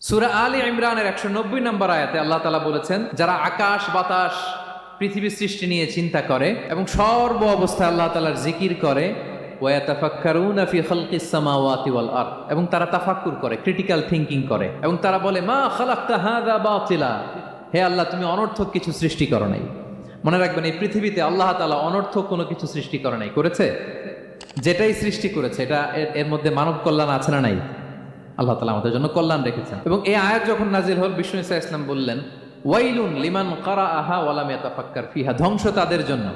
সূরা আলী ইমরানের 190 নম্বর আয়াতে আল্লাহ তাআলা বলেছেন, যারা আকাশ বাতাস পৃথিবীর সৃষ্টি নিয়ে চিন্তা করে এবং সর্ব অবস্থায় আল্লাহ তাআলার জিকির করে, ওয়া ইয়াতাফাক্কারুনা ফি খালকিস সামাওয়াতি ওয়াল আরদ, এবং তারা তাফাক্কুর করে, ক্রিটিক্যাল থিংকিং করে, এবং তারা বলে মা খালাকতা হাযা বাতিলা, হে আল্লাহ তুমি অনর্থক কিছু সৃষ্টি করো নাই। মনে রাখবেন, এই পৃথিবীতে আল্লাহ তাআলা অনর্থক কোনো কিছু সৃষ্টি করে নাই, করেছে? যেটাই সৃষ্টি করেছে এটা এর মধ্যে মানব কল্যাণ আছে না নাই? আল্লাহ তাআলা আমাদের জন্য কল্যাণ রেখেছেন। এবং এই আয়াত যখন নাজিল হল, বিষ্ণু ঈসা ইসলাম বললেন, ওয়াইলুন লিমান কারাআহা ওয়া লাম ইয়াতাফাক্কার ফিহা, ধ্বংস তাদের জন্য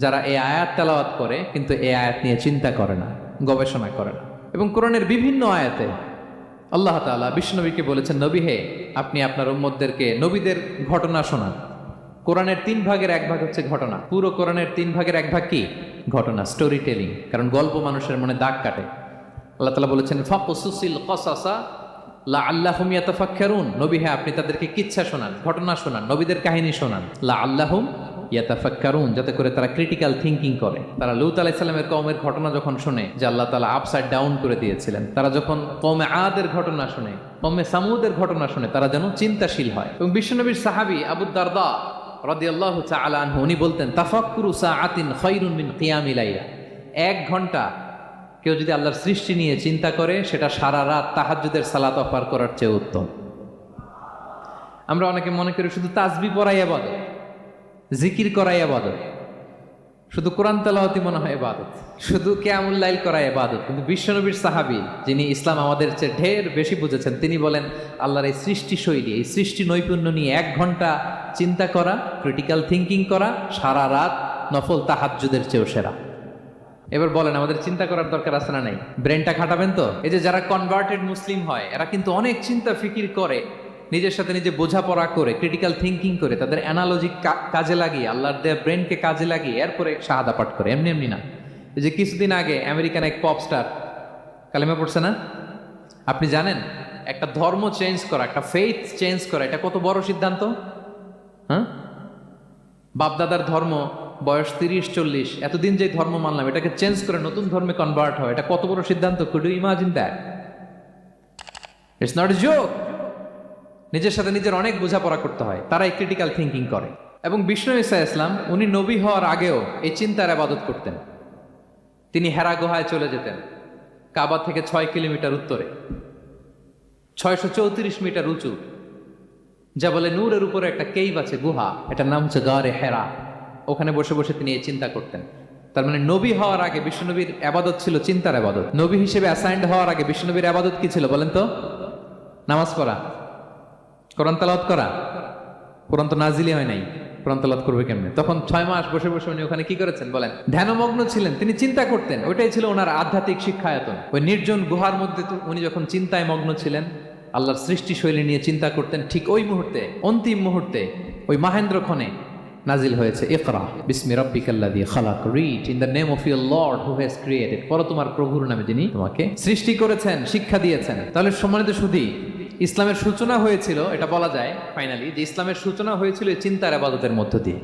যারা এই আয়াত তেলাওয়াত করে কিন্তু এই আয়াত নিয়ে চিন্তা করে না, গবেষণা করে না। এবং কোরআনের বিভিন্ন আয়াতে আল্লাহ তাআলা বিষ্ণুনবীকে বলেছেন, নবী হে, আপনি আপনার উম্মতদেরকে নবীদের ঘটনা শোনান। কোরআনের 3 ভাগের 1 ভাগ হচ্ছে ঘটনা। পুরো কোরআনের 3 ভাগের 1 ভাগ কি? ঘটনা, স্টোরি টেলিং। কারণ গল্প মানুষের মনে দাগ কাটে। আল্লাহ তাআলা বলেছেন, ফাকসুসিল কসাসা লাআল্লাহুম ইয়াতাফাক্কারুন, নবী হে আপনি তাদেরকে কিচ্ছা শোনান, ঘটনা শোনান, নবীদের কাহিনী শোনান, লাআল্লাহুম ইয়াতাফাক্কারুন, যাতে করে তারা ক্রিটিক্যাল থিংকিং করে। তারা লূত আলাইহিস সালামের কওমের ঘটনা যখন শুনে যে আল্লাহ তাআলা আপসাইড ডাউন করে দিয়েছিলেন, তারা যখন কওমে আদের ঘটনা শুনে, কওমে সামুদের ঘটনা শুনে, তারা যেন চিন্তাশীল হয়। এবং বিশ্বনবীর সাহাবী আবু দারদা রাদিয়াল্লাহু তাআলা আনহু, উনি বলতেন, তাফাক্কুরু সাআতিন খায়রুন মিন কিয়ামি লাইলা, 1 ঘন্টা কেউ যদি আল্লাহর সৃষ্টি নিয়ে চিন্তা করে, সেটা সারা রাত তাহাজ্জুদের সালাত অফার করার চেয়ে উত্তম। আমরা অনেকে মনে করি শুধু তাসবিহ পড়াই ইবাদত, জিকির করাই ইবাদত, শুধু কোরআন তেলাওয়াতই মনে হয় ইবাদত, শুধু কিয়ামুল লাইল করাই ইবাদত। কিন্তু বিশ্বনবীর সাহাবী, যিনি ইসলাম আমাদের চেয়ে ঢের বেশি বুঝেছেন, তিনি বলেন আল্লাহর এই সৃষ্টি শৈলী, এই সৃষ্টি নৈপুণ্য নিয়ে 1 ঘন্টা চিন্তা করা, ক্রিটিক্যাল থিংকিং করা, সারা রাত নফল তাহাজ্জুদের চেয়েও সেরা। এবার বলেন, আমাদের চিন্তা করার দরকার আছে না নাই? ব্রেনটা খাটাবেন তো? এই যে যারা কনভার্টেড মুসলিম হয়, এরা কিন্তু অনেক চিন্তা ফিকির করে, নিজের সাথে নিজে বোঝাপড়া করে, ক্রিটিক্যাল থিংকিং করে, তাদের অ্যানালজি কাজে লাগিয়ে, আল্লাহর দেয়া ব্রেনকে কাজে লাগিয়ে এরপরে শাহাদা পাঠ করে, এমনি এমনি না। এই যে কিছুদিন আগে আমেরিকান এক পপ স্টার কালেমা পড়ছে না? আপনি জানেন একটা ধর্ম চেঞ্জ করা, একটা ফেইথ চেঞ্জ করা, এটা কত বড় সিদ্ধান্ত? হ্যাঁ, বাপদাদার ধর্ম, বয়স 30-40, এতদিন যে ধর্ম মানলাম, এটাকে চেঞ্জ করে নতুন ধর্মে কনভার্ট হয়, এটা কত বড় সিদ্ধান্ত? Could you imagine that? It's not a joke. নিজের সাথে নিজের অনেক বোঝাপড়া করতে হয়, তারাই ক্রিটিক্যাল থিংকিং করে। এবং বিষ্ণু ঈসা ইসলাম, উনি নবী হওয়ার আগেও এই চিন্তার ইবাদত করতেন। তিনি হেরা গুহায় চলে যেতেন, কাবা থেকে 6 কিলোমিটার উত্তরে, 634 মিটার উঁচু, যা বলে নূরের উপরে একটা কেইভ আছে, গুহা, এটার নাম হচ্ছে গারে হেরা। ওখানে বসে বসে তিনি এই চিন্তা করতেন। তার মানে নবী হওয়ার আগে বিশ্বনবীর ইবাদত ছিল চিন্তার ইবাদত। নবী হিসেবে অ্যাসাইন্ড হওয়ার আগে বিশ্বনবীর ইবাদত কি ছিল বলেন তো? নামাজ পড়া, কোরআন তেলাওয়াত করা। কোরআন তো নাজিলই হয় নাই, কোরআন তেলাওয়াত করবে কেমনে? তখন 6 মাস বসে বসে উনি ওখানে কি করেছেন বলেন? ধ্যানমগ্ন ছিলেন, তিনি চিন্তা করতেন। ওইটাই ছিল ওনার আধ্যাত্মিক শিক্ষায়তন। ওই নির্জন গুহার মধ্যে উনি যখন চিন্তায় মগ্ন ছিলেন, আল্লাহর সৃষ্টি শৈলী নিয়ে চিন্তা করতেন, ঠিক ওই মুহূর্তে, অন্তিম মুহূর্তে, ওই মাহেন্দ্রক্ষণে নাজিল হয়েছে ইকরা বিসমি রাব্বিকাল্লাযী খালাক, read in the name of your lord who has created, পড়ো তোমার প্রভুর নামে যিনি তোমাকে সৃষ্টি করেছেন, শিক্ষা দিয়েছেন। তাহলে সম্মানিত সুধী, ইসলামের সূচনা হয়েছিল, এটা বলা যায় ফাইনালি যে ইসলামের সূচনা হয়েছিল এই চিন্তার ইবাদতের মধ্য দিয়ে।